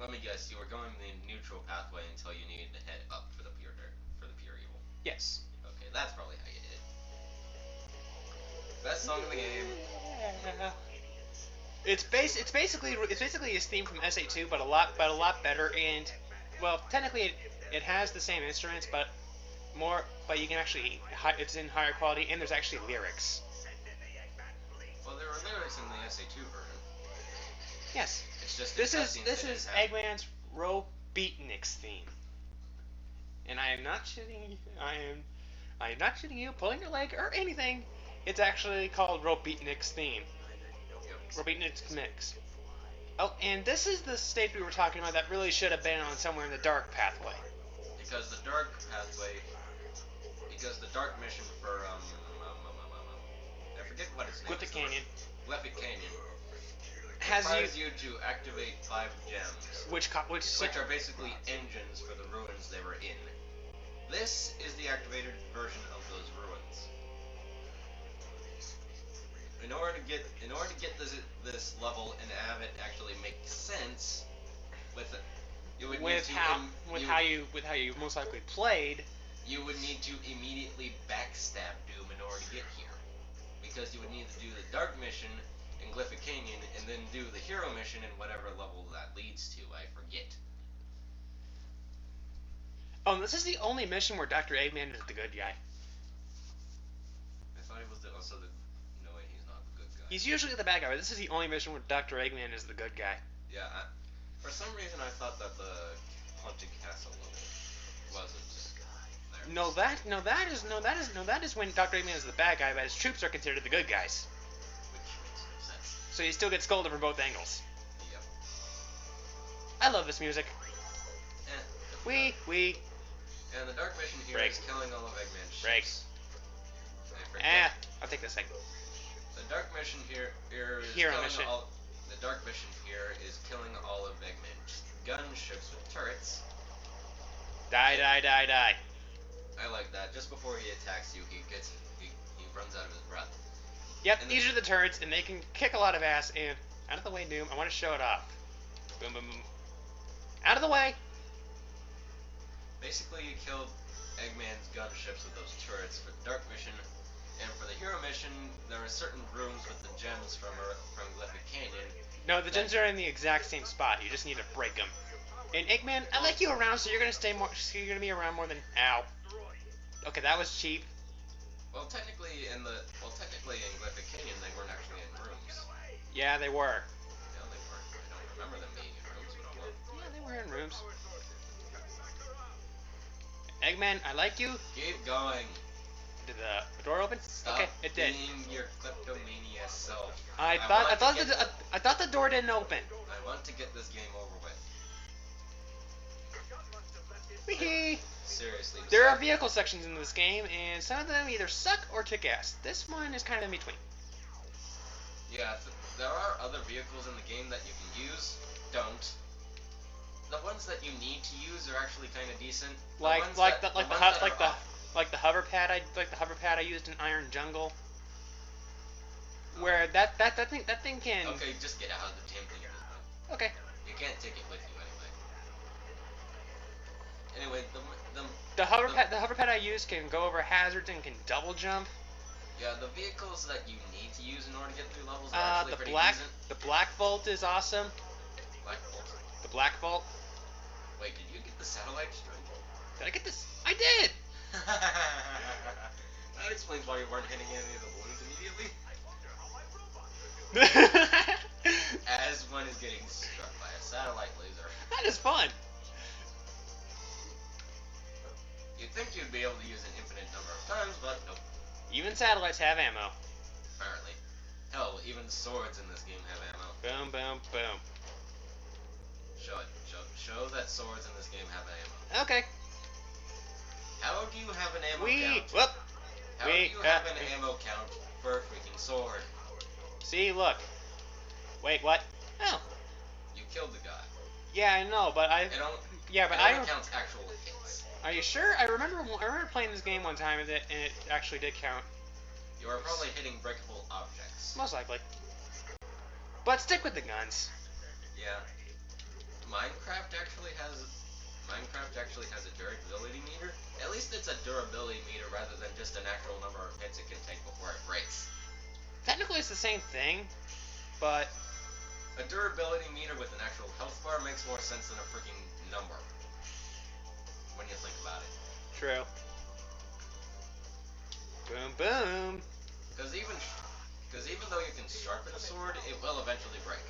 Let me guess, you were going the neutral pathway until you needed to head up for the pure evil. Yes. Okay, that's probably how you did it. Best song in the game. Yeah. It's basically his theme from SA2, but a lot better. And well, technically it has the same instruments, but you can actually it's in higher quality, and there's actually lyrics. Well, there were lyrics in the SA2 version. Yes. It's just This is Eggman's Beatniks theme. And I am not shitting. I am not shitting you, pulling your leg or anything. It's actually called Beatniks theme. Yep. Beatniks mix. Oh, and this is the stage we were talking about that really should have been on somewhere in the dark pathway. Because the dark mission for I forget what its name is. Glyphic Canyon. Requires you to activate 5 gems, which are basically engines for the ruins they were in. This is the activated version of those ruins. In order to get this level and have it actually make sense with how you most likely played, you would need to immediately backstab Doom in order to get here, because you would need to do the dark mission in Glyphic Canyon and then do the hero mission in whatever level that leads to. I forget. Oh, this is the only mission where Dr. Eggman is the good guy. I thought he was also the... No way, he's not the good guy. He's usually the bad guy, but this is the only mission where Dr. Eggman is the good guy. Yeah, for some reason I thought that the Haunted Castle level wasn't there. No, that is when Dr. Eggman is the bad guy, but his troops are considered the good guys. Which makes no sense. So you still get scolded from both angles. Yep. I love this music. And the dark mission here is killing all of Eggman's ships. Breaks. I'll take this thing. The dark mission here is The dark mission here is killing all of Eggman's gunships with turrets. Die. I like that. Just before he attacks you, he runs out of his breath. Yep, these are the turrets, and they can kick a lot of ass. And out of the way, Doom. I want to show it off. Boom, boom, boom. Out of the way. Basically, you killed Eggman's gunships with those turrets for the dark mission, and for the hero mission, there are certain rooms with the gems from Glyphic Canyon. No, the gems are in the exact same spot. You just need to break them. And Eggman, I like you around, so you're gonna stay more. So you're gonna be around more than. Ow. Okay, that was cheap. Well, technically in Glyphic Canyon, they weren't actually in rooms. Yeah, they were. No, they weren't. I don't remember them being in rooms, but oh well. Yeah, they were in rooms. Eggman, I like you. Keep going. Did the door open? Stop okay, it did. Being your kleptomania self. I thought the door didn't open. I want to get this game over with. Wee-hee. Seriously. There are vehicle sections in this game, and some of them either suck or kick ass. This one is kind of in between. Yeah, there are other vehicles in the game that you can use. Don't. The ones that you need to use are actually kind of decent. Like the hover pad I used in Iron Jungle. Where that thing can. Okay, just get out of the damn thing. Okay. You can't take it with you anyway. Anyway, the hover pad I used can go over hazards and can double jump. Yeah, the vehicles that you need to use in order to get through levels are actually pretty decent. The Black Vault is awesome. Black Vault. The Black Vault. Wait, did you get the satellite strike? Did I get this? I did! That explains why you weren't hitting any of the balloons immediately. As one is getting struck by a satellite laser. That is fun! You'd think you'd be able to use an infinite number of times, but nope. Even satellites have ammo. Apparently. Hell, even swords in this game have ammo. Boom, boom, boom. Show it. Show that swords in this game have ammo. Okay. How do you have an ammo count? How do you have an ammo count for a freaking sword? See, look. Wait, what? Oh. You killed the guy. Yeah, I know, but I... It only counts actual hits. Are you sure? I remember playing this game one time and it actually did count. You are probably hitting breakable objects. Most likely. But stick with the guns. Yeah. Minecraft actually has a durability meter. At least it's a durability meter rather than just an actual number of hits it can take before it breaks. Technically, it's the same thing, but a durability meter with an actual health bar makes more sense than a freaking number. When you think about it. True. Boom, boom. Because even though you can sharpen a sword, it will eventually break.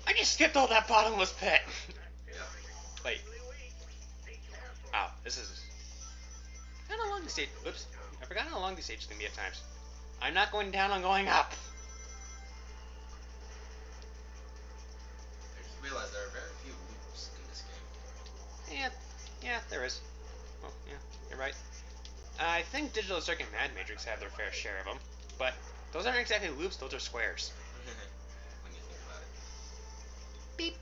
I just skipped all that bottomless pit. Yeah. Wait. Wow, this is kind of long the stage. Oops, I forgot how long these stages can be at times. I'm not going down. I'm going up. I just realized there are very few loops in this game. Yeah, there is. Oh, yeah, you're right. I think Digital Circuit and Mad Matrix have their fair share of them, but those aren't exactly loops. Those are squares. When you think about it. Beep.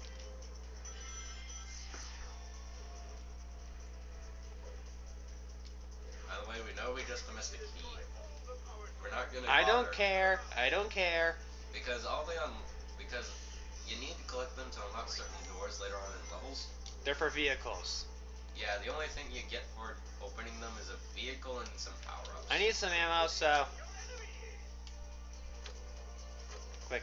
By the way, we know we just missed a key. We're not gonna. I don't care. Because because you need to collect them to unlock certain doors later on in levels. They're for vehicles. Yeah, the only thing you get for opening them is a vehicle and some power-ups. I need some ammo, so click.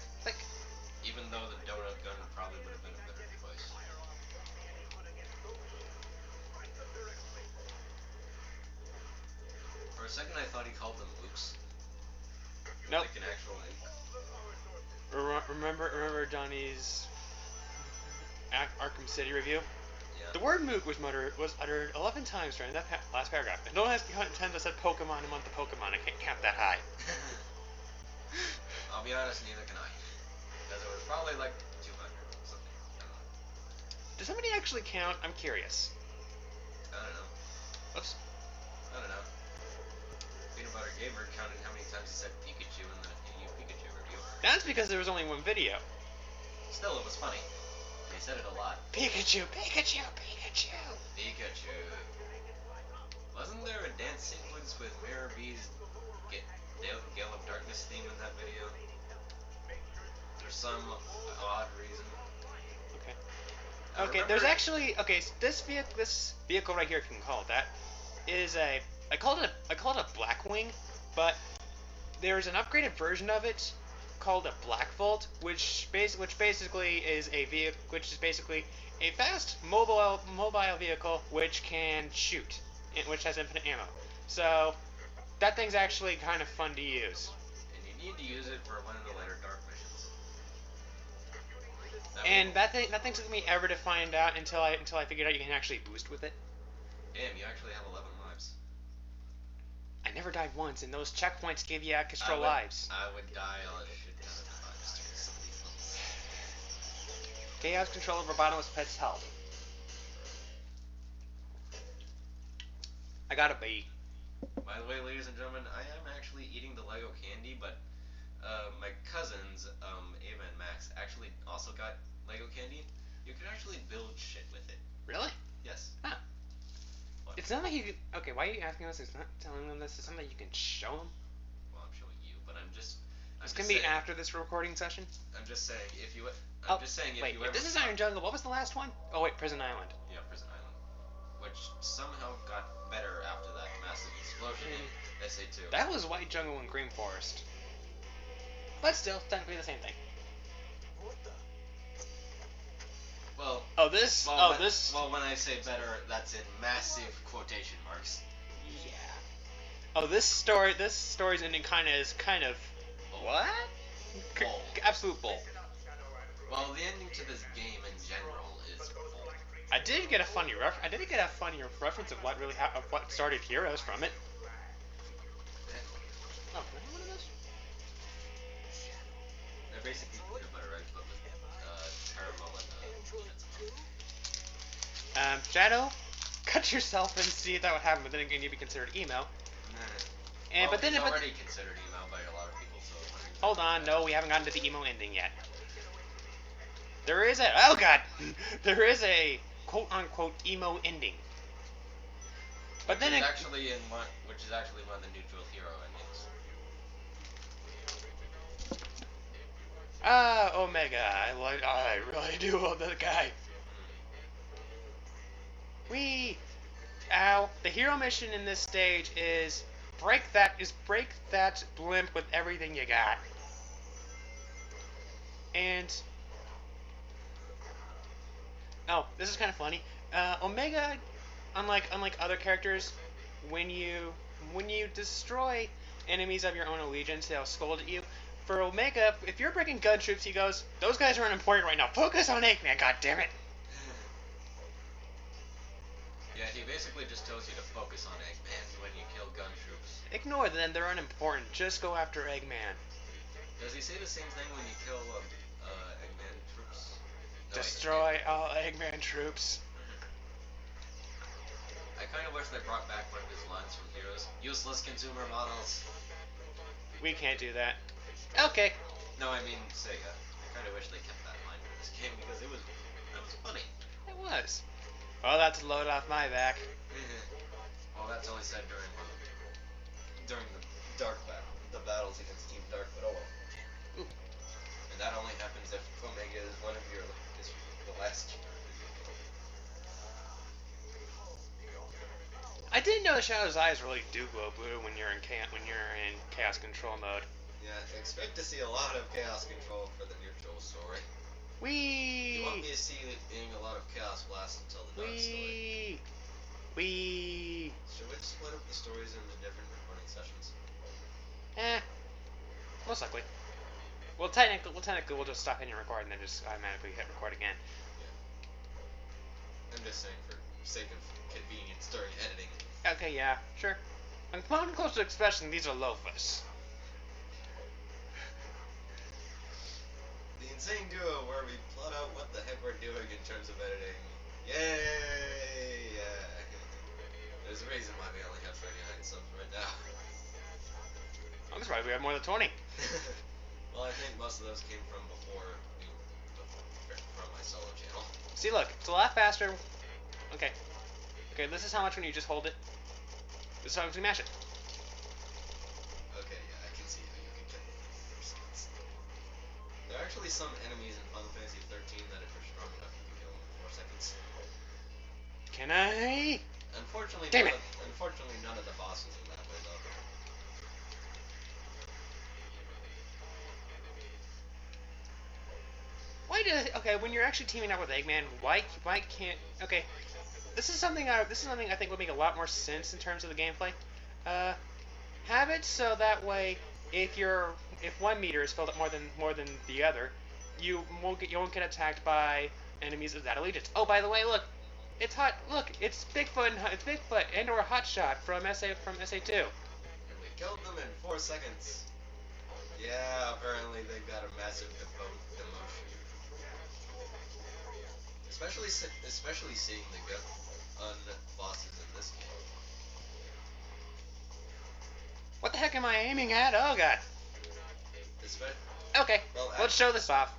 Even though the donut gun probably would have been a better choice. For a second, I thought he called them loops. Nope. Like an actual loop. Remember Johnny's Arkham City review? Yeah. The word "mook" was uttered 11 times during that last paragraph. And no one has times I said Pokemon a month of Pokemon. I can't count that high. I'll be honest, neither can I. Because it was probably like 200 or something. I don't know. Does somebody actually count? I'm curious. I don't know. Oops. I don't know. Peanut Butter Gamer counted how many times he said Pikachu in the EU Pikachu review. That's because there was only one video. Still, it was funny. He said it a lot. Pikachu. Wasn't there a dance sequence with Mirror B's Gale of Darkness theme in that video? For some odd reason. Okay, there's actually so this vehicle right here, if you can call it that, is I called it a Blackwing, but there's an upgraded version of it called a Black Volt, which basically is a fast mobile vehicle which can shoot, which has infinite ammo. So that thing's actually kind of fun to use. And you need to use it for one of the later dark missions. That thing took me ever to find out until I figured out you can actually boost with it. Damn, you actually have 11 lives. I never died once, and those checkpoints give you extra lives. I would die a shit ton of times during some of these levels. Chaos control over bottomless pet's health. I got a B. By the way, ladies and gentlemen, I am actually eating the Lego candy, but my cousins, Ava and Max, actually also got Lego candy. You can actually build shit with it. Really? Yes. Huh. What? It's not like you. Okay, why are you asking us? It's not telling them this. It's something you can show them. Well, I'm showing you, but I'm just. This can be after this recording session. I'm just saying if you. Wait, this is Iron Jungle. What was the last one? Oh wait, Prison Island. Yeah, Prison Island, which somehow got better after that massive explosion in SA2. That was White Jungle and Green Forest. But still, technically the same thing. Well. Well, when I say better, that's in massive quotation marks. Yeah. Oh, this story's ending kind of. Bull. What? Bull. Absolute bull. Well, the ending to this game in general is bull. I did get a funny reference of what started Heroes from it. Oh, can I have one of those? They're basically peanut butter eggs, but with caramel and peanuts. Shadow, cut yourself and see if that would happen, but then again, you'd be considered emo. It's already considered emo by a lot of people, so. Hold on, no, we haven't gotten to the emo ending yet. There is a quote-unquote emo ending. But which is actually one of the neutral hero endings. Omega. I really do love that guy. Wee! Ow. The hero mission in this stage is break that blimp with everything you got. And oh, this is kind of funny. Omega, unlike other characters, when you destroy enemies of your own allegiance, they'll scold at you. For Omega, if you're breaking gun troops, he goes, "Those guys are unimportant right now. Focus on Eggman, God damn it!" Yeah, he basically just tells you to focus on Eggman when you kill gun troops. Ignore them; they're unimportant. Just go after Eggman. Does he say the same thing when you kill Eggman troops? No, Destroy all Eggman troops. I kind of wish they brought back one of his lines from Heroes. Useless consumer models. We can't do that. Okay. No, I mean Sega. I kind of wish they kept that line for this game because that was funny. It was. Well, that's a load off my back. Well, that's only said during the the battles against Team Dark, but oh well. Ooh. And that only happens if Omega is the last. I didn't know the Shadow's eyes really do glow blue when you're in chaos control mode. Yeah, expect to see a lot of chaos control for the neutral story. Wee. You want me to see it being a lot of chaos blast until the dark story. Wee. Should we split up the stories into different recording sessions? Most likely. Well, technically, we'll just stop hitting record and then just automatically hit record again. Yeah. I'm just saying for sake of convenience during editing. Okay, yeah, sure. I'm close to expecting these are loafers. The insane duo where we plot out what the heck we're doing in terms of editing. Yay! Yeah. There's a reason why we only have 39 subs right now. Oh, that's right, we have more than 20. Well, I think most of those came from from my solo channel. See, look, it's a lot faster. Okay. Okay, this is how much when you just hold it. This is how much we mash it. Okay, yeah, I can see how you can get the response. There are actually some enemies in Final Fantasy 13 that if you're strong enough, you can kill them in 4 seconds. Can I? Unfortunately, none of the bosses in that way, though. Okay, when you're actually teaming up with Eggman, why can't? Okay, this is something I think would make a lot more sense in terms of the gameplay. Have it so that way, if one meter is filled up more than the other, you won't get attacked by enemies of that allegiance. Oh, by the way, look, it's hot. Look, it's Bigfoot and or Hotshot from SA2. And we killed them in 4 seconds. Yeah, apparently they've got a massive demotion. Especially seeing the gun bosses in this game. What the heck am I aiming at? Oh god. Okay, well, let's show this off.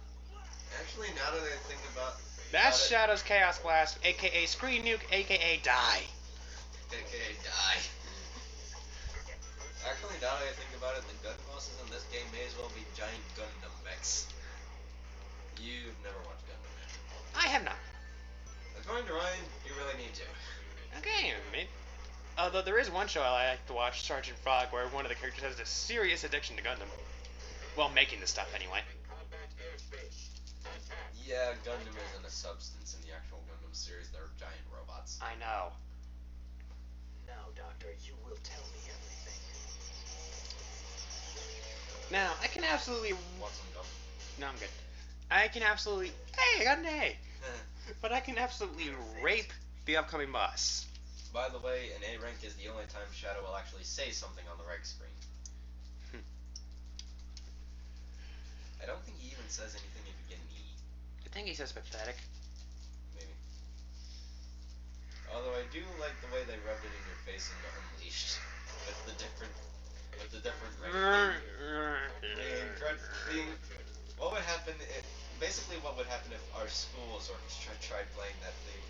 Actually, now that I think about that's Shadow's Chaos Blast, aka Screen Nuke, aka Die. AKA Die. Actually, now that I think about it, the gun bosses in this game may as well be giant Gundam mechs. You've never watched Gundam, man. I have not. According to Ryan, you really need to. Okay, maybe. Although there is one show I like to watch, Sergeant Frog, where one of the characters has a serious addiction to Gundam. Well, making the stuff anyway. Yeah, Gundam isn't a substance in the actual Gundam series. They're giant robots. I know. Now, Doctor, you will tell me everything. Now, I can absolutely... Want some gum? No, I'm good. I can absolutely... Hey, I got an A! But I can absolutely rape the upcoming boss. By the way, an A rank is the only time Shadow will actually say something on the rank screen. I don't think he even says anything if you get an E. I think he says pathetic. Maybe. Although I do like the way they rubbed it in your face in the Unleashed. With the different rank. What would happen basically what would happen if our school's orchestra tried playing that thing?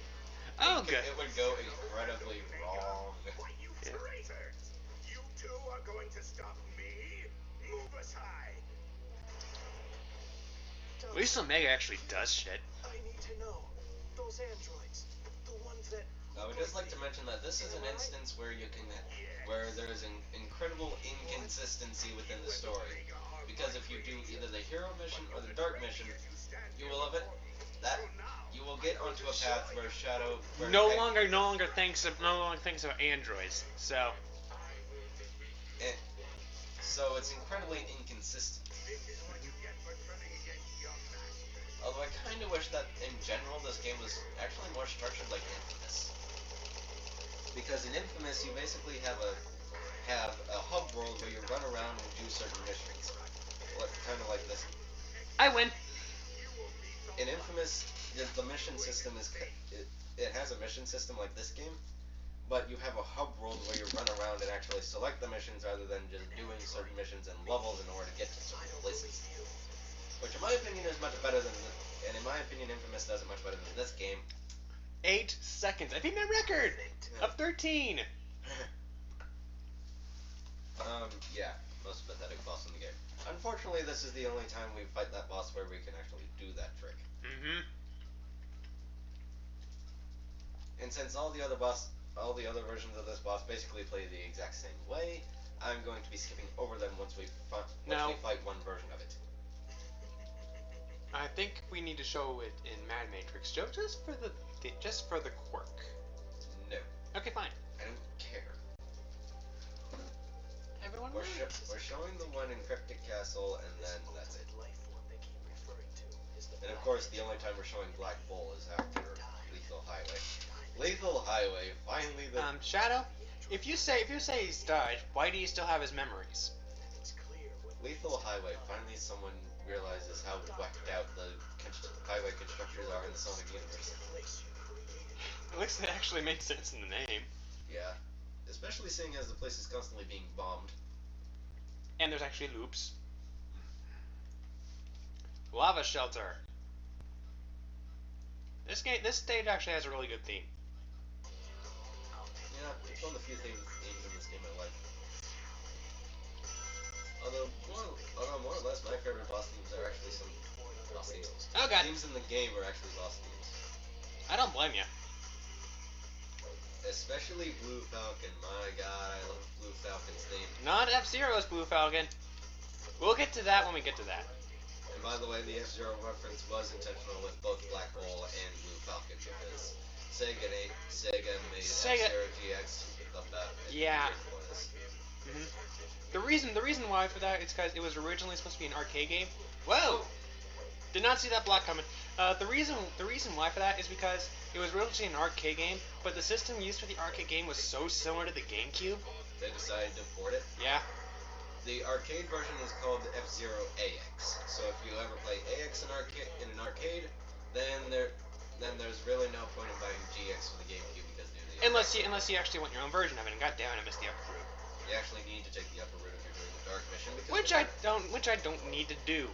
Oh, good. It would go incredibly wrong. You traitors! You two are going to stop me? Move aside! At least Omega actually does shit. I need to know. Those androids. The ones that... I would just like to mention that this is an instance where where there is an incredible inconsistency within the story. Because if you do either the hero mission or the dark mission, you will have it that you will get onto a path where Shadow no longer thinks about androids. So it's incredibly inconsistent. Although I kind of wish that in general this game was actually more structured like Infamous. Because in Infamous you basically have a hub world where you run around and do certain missions. Kind of like this. I win. In Infamous, the mission system it has a mission system like this game, but you have a hub world where you run around and actually select the missions rather than just doing certain missions and levels in order to get to certain places. Which in my opinion is much better than and in my opinion Infamous does it much better than this game. 8 seconds. I beat my record of 13. Yeah, most pathetic boss in the game. Unfortunately, this is the only time we fight that boss where we can actually do that trick. Mm-hmm. And since all the other versions of this boss basically play the exact same way, I'm going to be skipping over them once we fight one version of it. I think we need to show it in Mad Matrix, Joe, just for the quirk. No. Okay, fine. I don't care. Everyone we're showing the one in Cryptic Castle, and then that's it. And of course, the only time we're showing Black Bull is after Lethal Highway. Lethal Highway, finally the... Shadow, if you say he's died, why do you still have his memories? Lethal Highway, finally someone realizes how whacked out the highway constructors are in the Sonic universe. At least it actually makes sense in the name. Yeah. Especially seeing as the place is constantly being bombed. And there's actually loops. Lava Shelter. This stage actually has a really good theme. Yeah, it's one of the few themes in this game I like. Although more or less, my favorite boss themes are actually some boss themes. Oh god. Themes in the game are actually boss themes. I don't blame you. Especially Blue Falcon. My god, I love Blue Falcon's theme. Not F-Zero's Blue Falcon. We'll get to that when we get to that. And by the way, the F-Zero reference was intentional with both Black Hole and Blue Falcon because Sega made F-Zero GX of that. Yeah. Mm-hmm. The reason why for that is because it was originally supposed to be an arcade game. Whoa! Did not see that block coming. The reason why for that is because it was originally an arcade game, but the system used for the arcade game was so similar to the GameCube. They decided to port it. Yeah. The arcade version is called F-Zero AX. So if you ever play AX in an arcade, then there's really no point in buying GX for the GameCube because they're the unless you actually want your own version of it. And god damn it, I missed the upper route. You actually need to take the upper route if you're doing the dark mission. Which I don't need to do.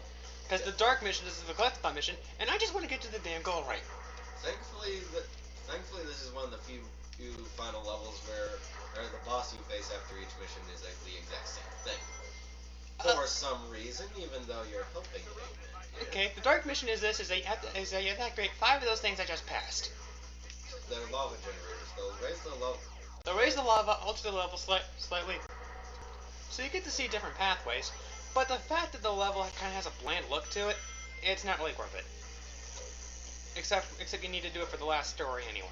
Because the dark mission is the collectathon mission, and I just want to get to the damn goal right. Thankfully, this is one of the few final levels where the boss you face after each mission is like the exact same thing. For some reason, even though you're helping them. Yeah. Okay, the dark mission is this: is that you have to create 5 of those things I just passed. They're lava generators. They'll raise the lava, alter the level slightly, so you get to see different pathways. But the fact that the level kind of has a bland look to it, it's not really worth it. Except you need to do it for the last story anyway.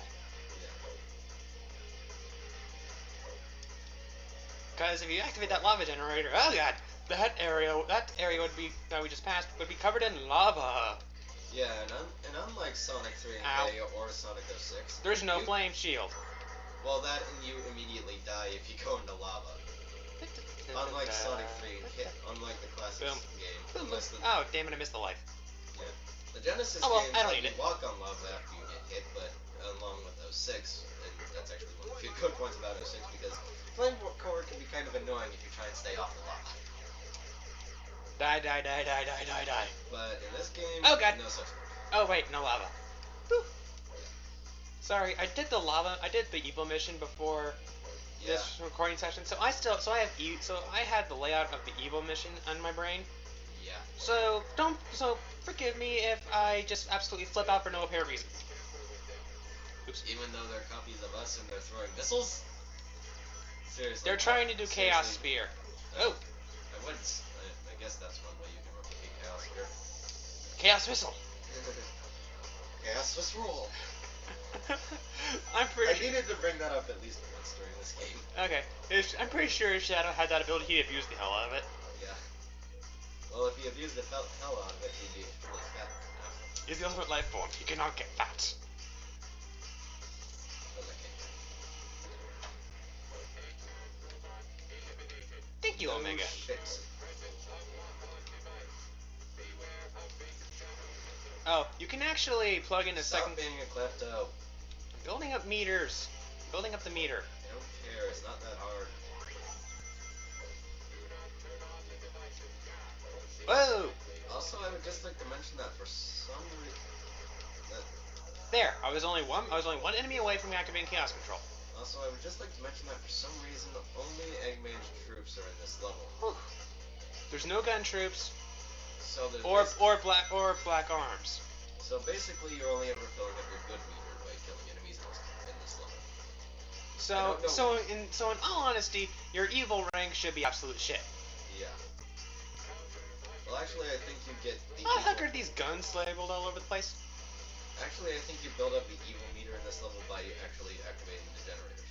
Because if you activate that lava generator, oh god, that area would be that we just passed would be covered in lava. Yeah, and unlike Sonic 3 and K or Sonic 06, there's no flame shield. Well, that and you immediately die if you go into lava. Unlike Sonic 3 and K, unlike the classic game. Oh, damn it, I missed the life. Yeah. The Genesis games let you walk on lava after you get hit, but along with 06, and that's actually one of the few good points about 06, because flame core can be kind of annoying if you try and stay off the lava. Die. But in this game, oh god. No such thing. Oh wait, no lava. Whew. Sorry, I did the evil mission before this recording session, so I had the layout of the evil mission on my brain. Yeah. So forgive me if I just absolutely flip out for no apparent reason. Oops. Even though they're copies of us and they're throwing missiles? Seriously. They're trying to do Chaos Spear. Oh. I guess that's one way you can replicate Chaos Spear. Chaos Missile. Chaos Swiss roll. I needed to bring that up at least once during this game. Okay. I'm pretty sure if Shadow had that ability, he'd have used the hell out of it. Yeah. Well, if he abused the hell out of it, he'd be really fat. He's the ultimate life form. He cannot get fat. Thank you, Omega. Shit. Oh, you can actually plug in a Stop second. being a klepto. Building up meters. Building up the meter. I don't care. It's not that hard. Whoa! Also, I would just like to mention that for some reason. There. I was only one enemy away from activating Chaos Control. Also, I would just like to mention that for some reason, only Eggman's troops are in this level. Whew. There's no gun troops. So or black arms. So basically, you're only ever filling up your good meter by killing enemies in this level. So in all honesty, your evil rank should be absolute shit. Yeah. Well, actually, I think you get the. How the heck are these guns labeled all over the place? Actually, I think you build up the evil meter in this level by actually activating the generators.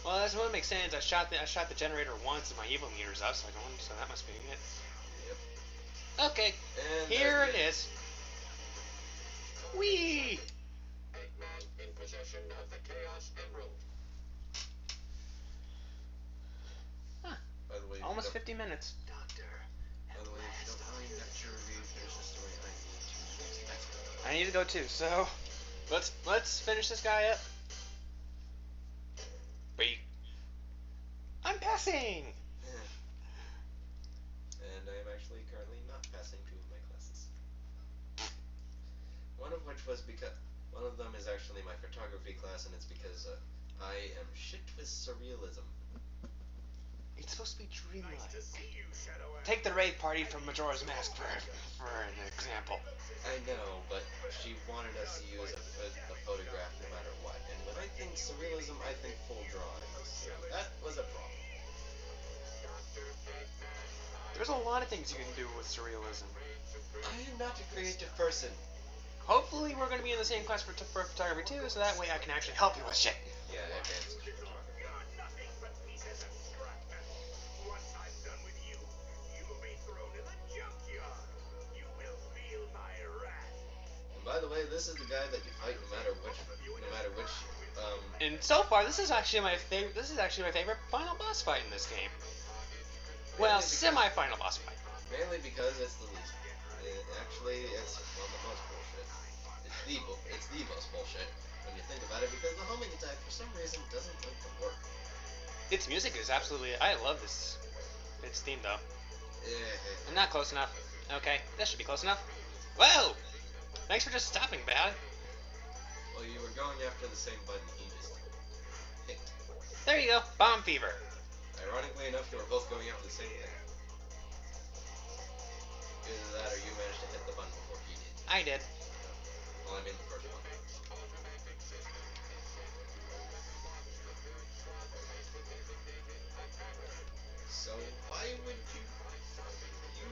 Well, that's what makes sense. I shot the generator once and my evil meter's up, so that must be it. Yep. Okay, and here it is. Whee! In possession of the Chaos Emerald. Huh. By the way, Almost 50 minutes. Doctor. By the way, if you don't mind after we finish the story, I I need to go too. So, let's finish this guy up. Wait. I'm passing. And I am actually currently not passing 2 of my classes. One of them is actually my photography class, and it's because I am shit with surrealism. It's supposed to be dreamlike. Nice to see you, Shadow. Take the rave party from Majora's Mask for an example. I know, but she wanted us to use a photograph no matter what. And when I think surrealism, I think full drawings. So that was a problem. There's a lot of things you can do with surrealism. I am not a creative person. Hopefully we're going to be in the same class for photography too, so that way I can actually help you with shit. Yeah, advanced photography. Once I'm done with you, you will be thrown in the junkyard. You will feel my wrath. And by the way, this is the guy that you fight no matter which. And so far, this is actually my favorite. This is actually my favorite final boss fight in this game. Well, semi-final boss fight. Mainly because it's the least. Actually, it's one of the most bullshit. It's the most bullshit when you think about it, because the homing attack for some reason doesn't like to work. Its music is absolutely. I love this. Its theme though. I'm not close enough. Okay, that should be close enough. Whoa! Thanks for just stopping, Bad. Well, you were going after the same button he just hit. There you go. Bomb fever. Ironically enough, you were both going after the same thing. Either that or you managed to hit the button before he did. I did. Well, I mean the first one. So, why would you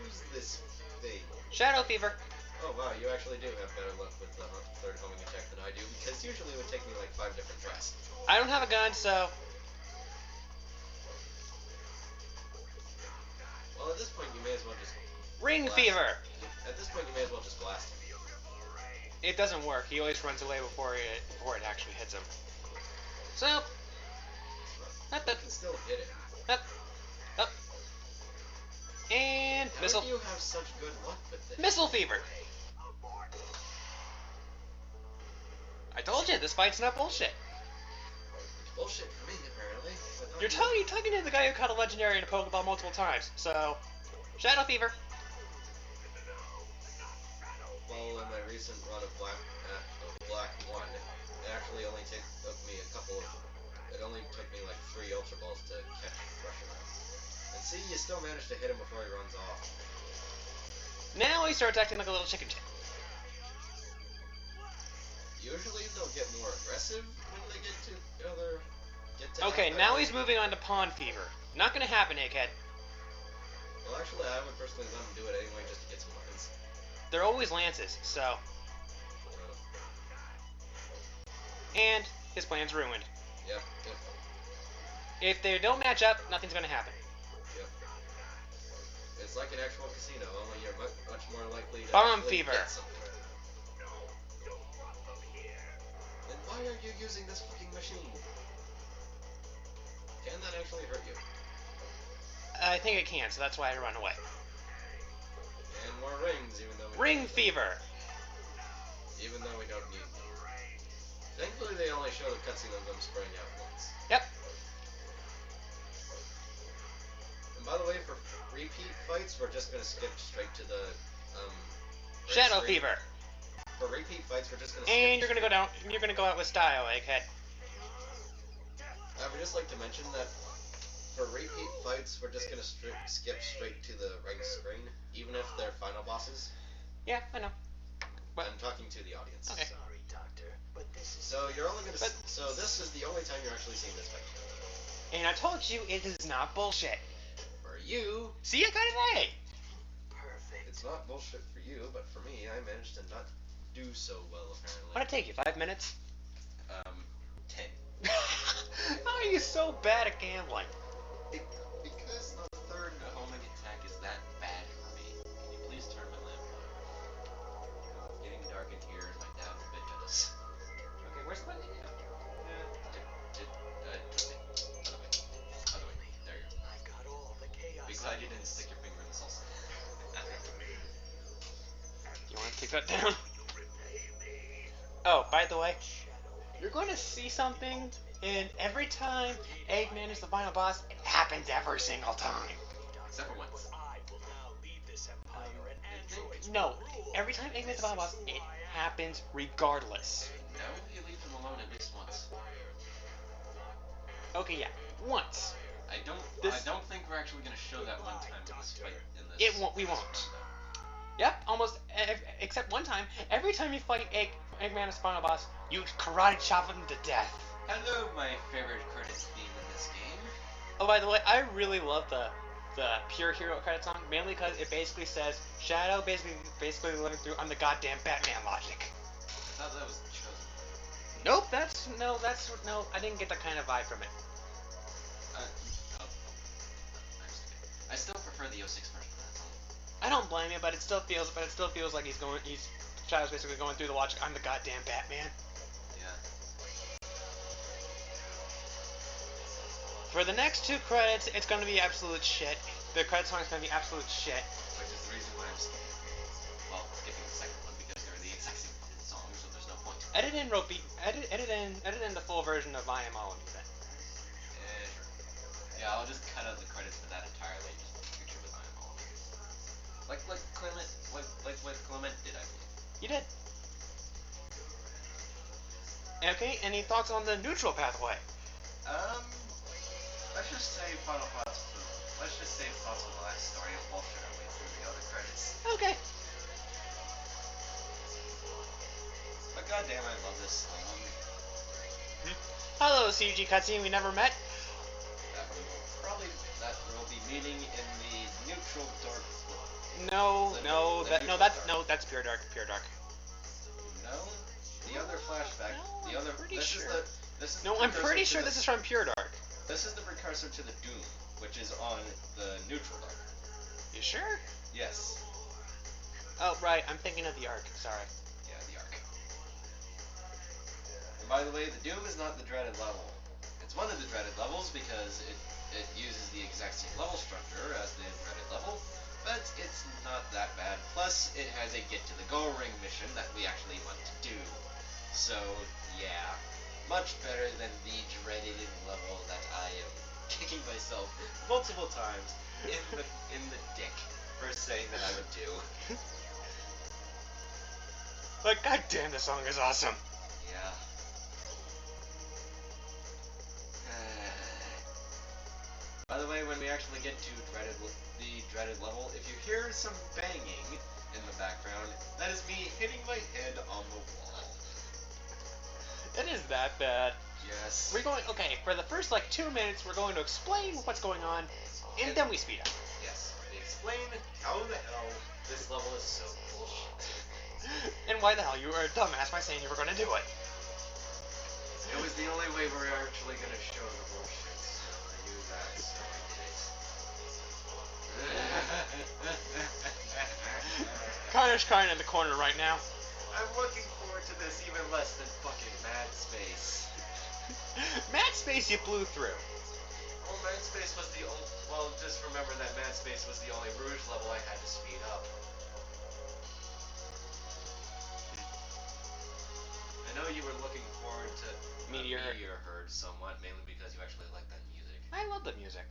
use this thing? Shadow fever. Oh wow, you actually do have better luck with the third homing attack than I do, because usually it would take me like 5 different tries. I don't have a gun, so... Well, at this point you may as well just... Ring fever! At this point you may as well just blast him. It doesn't work. He always runs away before it actually hits him. So... You can still hit it. Up. Up. And... How missile. do you have such good luck with this? Missile fever! I told you, this fight's not bullshit. Bullshit for me, apparently. You're talking to the guy who caught a legendary in a Pokeball multiple times, so... Shadow fever. Well, in my recent run of black 1, it actually only took me a couple of... It only took me like 3 Ultra Balls to catch Russia. And see, you still managed to hit him before he runs off. Now he starts acting like a little chicken shit. Usually they'll get more aggressive when they get to other... Okay, now he's moving on to Pawn Fever. Not gonna happen, Egghead. Well, actually, I would personally let him do it anyway just to get some weapons. They're always lances, so... And his plan's ruined. Yep. If they don't match up, nothing's gonna happen. Yep. It's like an actual casino, only you're much more likely to Bomb Fever. Get something. Then why are you using this fucking machine? Can that actually hurt you? I think it can, so that's why I run away. And more rings, even though we Ring Fever! Even though we don't need them. Thankfully, they only show the cutscene of them spraying out once. Yep. And by the way, for repeat fights, we're just gonna skip straight to the, Shadow screen. Fever! For repeat fights, we're just gonna And you're gonna go down, you're gonna go out with style, Egghead. I would just like to mention that for repeat fights, we're just gonna skip straight to the rank screen, even if they're final bosses. Yeah, I know. But I'm talking to the audience. Okay. Sorry, Doctor, but this is... So you're only gonna. So this is the only time you're actually seeing this fight. And I told you it is not bullshit. For you, See, I got an A. perfect. it's not bullshit for you, but for me, I managed to not do so well apparently. What'd it take you, 5 minutes? 10. How are you so bad at gambling? Because the third homing attack is that bad for me. Can you please turn my lamp on? It's getting dark in here and my dad's a bit jealous. Okay, where's the button? Other way. There you go. I got all the chaos. Be glad you didn't stick your finger in the salsa. You want to take that down? Oh, by the way, you're going to see something, and every time Eggman is the final boss, it happens every single time. Except for once. I will now lead this empire and androids. No, every time Eggman's the final boss, it happens regardless. No, you leave them alone at least once. Okay, yeah, once. I don't think we're actually going to show that one time in this fight. We won't. Yep, almost, except one time. Every time you fight Eggman as final boss, you karate chop him to death. Hello, my favorite credits theme in this game. Oh, by the way, I really love the Pure Hero credit song, mainly because it basically says Shadow basically living through on the goddamn Batman logic. I thought that was chosen. Nope, no, I didn't get that kind of vibe from it. I still prefer the 06 version of that song. I don't blame you, but it still feels like Shadow's basically going through the logic. I'm the goddamn Batman. Yeah. For the next 2 credits, it's gonna be absolute shit. The credit song is gonna be absolute shit. Which is the reason why I'm skipping. Well, skipping the second one because they're the exact same fucking song, so there's no point. Edit in the full version of IMO and do that. Sure. Yeah, I'll just cut out the credits for that entirely. Just picture with IMO. Like Clement did, I believe. You did. Okay, any thoughts on the neutral pathway? Let's just say let's just save thoughts on the last story and bullshit our way through the other credits. Okay. But goddamn, I love this song. Hello, CG cutscene we never met. That will be meeting in the neutral dark. That's Pure Dark. No, the other flashback. No, the other. I'm pretty this sure. is the. This is No, the I'm pretty precursor sure to this is from Pure Dark. This is the precursor to the Doom, which is on the neutral dark. You sure? Yes. Oh, right. I'm thinking of the Ark. Sorry. Yeah, the Ark. And by the way, the Doom is not the dreaded level. It's one of the dreaded levels because it uses the exact same level structure as the dreaded level, but it's not that bad. Plus, it has a get to the go ring mission that we actually want to do. So, yeah. Much better than the dreaded level that I am kicking myself multiple times in the dick for saying that I would do. Like, goddamn, this song is awesome. Yeah. By the way, when we actually get to the dreaded level, if you hear some banging in the background, that is me hitting my head on the wall. It is that bad. Yes. We're going, okay, for the first like 2 minutes, we're going to explain what's going on, and then we speed up. Yes. We explain how the hell this level is so bullshit. And why the hell you were a dumbass by saying you were going to do it. It was the only way we were actually going to show the bullshit, so I knew that, so I did it. Connor's crying in the corner right now. I'm looking forward to this even less than fucking Mad Space. Mad Space you blew through. Well, Mad Space was the only... Well, just remember that Mad Space was the only Rouge level I had to speed up. I know you were looking forward to Meteor Herd somewhat, mainly because you actually like that music. I love the music.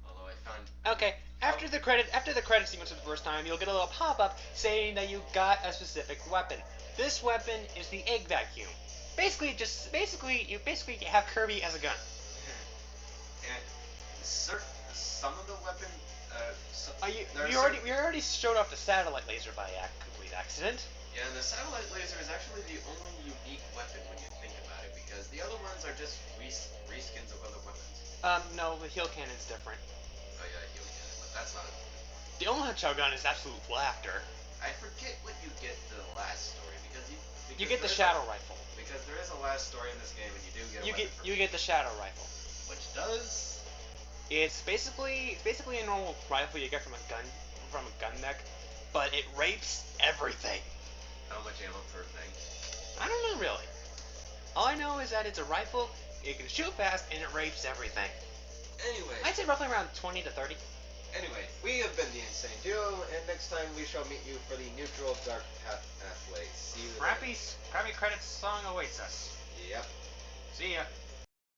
Although I found... Okay, after the credit sequence for the first time, you'll get a little pop-up saying that you got a specific weapon. This weapon is the egg vacuum. Basically you have Kirby as a gun. And some of the weapon... we already showed off the satellite laser by complete accident. Yeah, and the satellite laser is actually the only unique weapon when you think about it, because the other ones are just reskins of other weapons. No, the heel cannon's different. Oh yeah, heel cannon, but that's not... The only Hedgehog gun is absolute laughter. I forget what you get to the last story, because you get the shadow rifle. Because there is a last story in this game, and you do get you get the shadow rifle, which does... It's basically a normal rifle you get from a gun mech, but it rapes everything. How much ammo per thing? I don't know really. All I know is that it's a rifle, it can shoot fast, and it rapes everything. Anyway. I'd say roughly around 20 to 30. Anyway, we have been the Insane Duo, and next time we shall meet you for the neutral dark pathway. See you Crappy credits song awaits us. Yep. See ya.